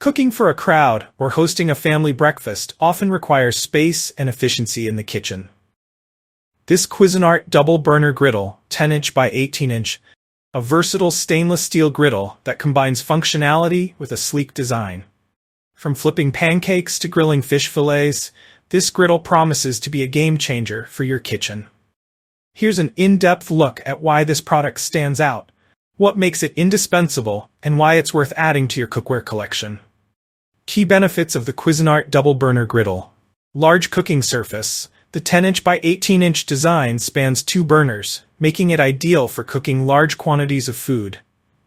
Cooking for a crowd or hosting a family breakfast often requires space and efficiency in the kitchen. This Cuisinart Double Burner Griddle, 10-inch by 18-inch, a versatile stainless steel griddle that combines functionality with a sleek design. From flipping pancakes to grilling fish fillets, this griddle promises to be a game-changer for your kitchen. Here's an in-depth look at why this product stands out, what makes it indispensable, and why it's worth adding to your cookware collection. Key benefits of the Cuisinart Double Burner Griddle. Large cooking surface. The 10-inch by 18-inch design spans 2 burners, making it ideal for cooking large quantities of food.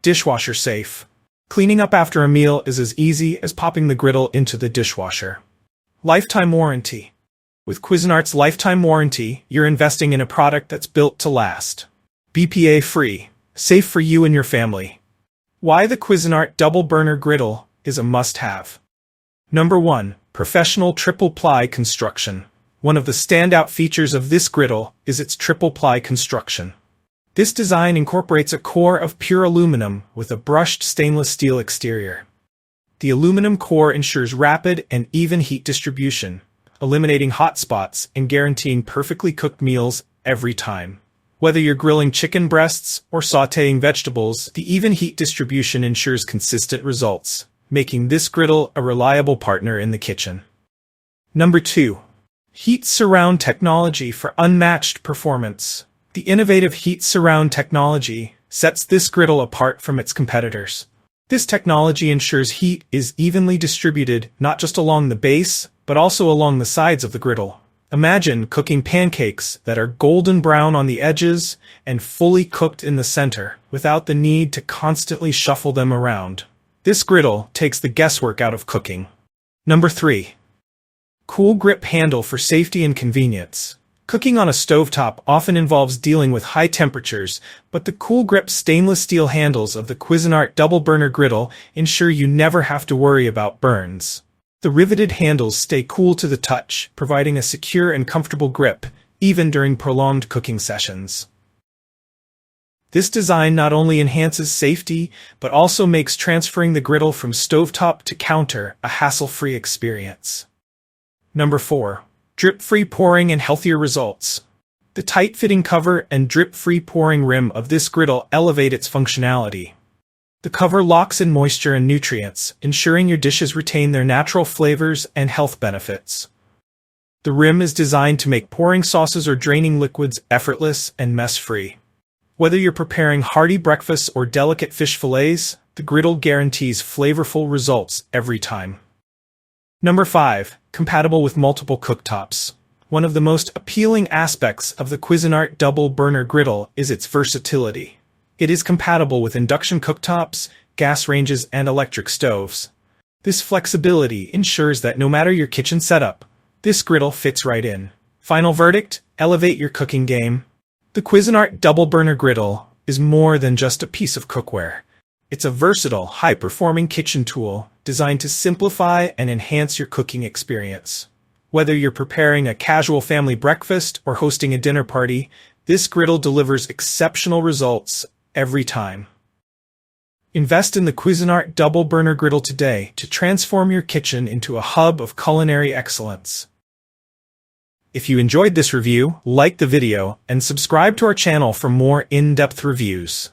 Dishwasher safe. Cleaning up after a meal is as easy as popping the griddle into the dishwasher. Lifetime warranty. With Cuisinart's lifetime warranty, you're investing in a product that's built to last. BPA-free. Safe for you and your family. Why the Cuisinart Double Burner Griddle is a must-have. Number 1. Professional Triple Ply Construction. One of the standout features of this griddle is its triple ply construction. This design incorporates a core of pure aluminum with a brushed stainless steel exterior. The aluminum core ensures rapid and even heat distribution, eliminating hot spots and guaranteeing perfectly cooked meals every time. Whether you're grilling chicken breasts or sautéing vegetables, the even heat distribution ensures consistent results, making this griddle a reliable partner in the kitchen. Number 2. Heat Surround Technology for unmatched performance. The innovative Heat Surround technology sets this griddle apart from its competitors. This technology ensures heat is evenly distributed not just along the base, but also along the sides of the griddle. Imagine cooking pancakes that are golden brown on the edges and fully cooked in the center without the need to constantly shuffle them around. This griddle takes the guesswork out of cooking. Number 3. Cool grip handle for safety and convenience. Cooking on a stovetop often involves dealing with high temperatures, but the cool grip stainless steel handles of the Cuisinart Double Burner Griddle ensure you never have to worry about burns. The riveted handles stay cool to the touch, providing a secure and comfortable grip, even during prolonged cooking sessions. This design not only enhances safety, but also makes transferring the griddle from stovetop to counter a hassle-free experience. Number 4. Drip-free pouring and healthier results. The tight-fitting cover and drip-free pouring rim of this griddle elevate its functionality. The cover locks in moisture and nutrients, ensuring your dishes retain their natural flavors and health benefits. The rim is designed to make pouring sauces or draining liquids effortless and mess-free. Whether you're preparing hearty breakfasts or delicate fish fillets, the griddle guarantees flavorful results every time. Number 5. Compatible with multiple cooktops. One of the most appealing aspects of the Cuisinart Double Burner Griddle is its versatility. It is compatible with induction cooktops, gas ranges, and electric stoves. This flexibility ensures that no matter your kitchen setup, this griddle fits right in. Final verdict: elevate your cooking game. The Cuisinart Double Burner Griddle is more than just a piece of cookware. It's a versatile, high-performing kitchen tool designed to simplify and enhance your cooking experience. Whether you're preparing a casual family breakfast or hosting a dinner party, this griddle delivers exceptional results every time. Invest in the Cuisinart Double Burner Griddle today to transform your kitchen into a hub of culinary excellence. If you enjoyed this review, like the video and subscribe to our channel for more in-depth reviews.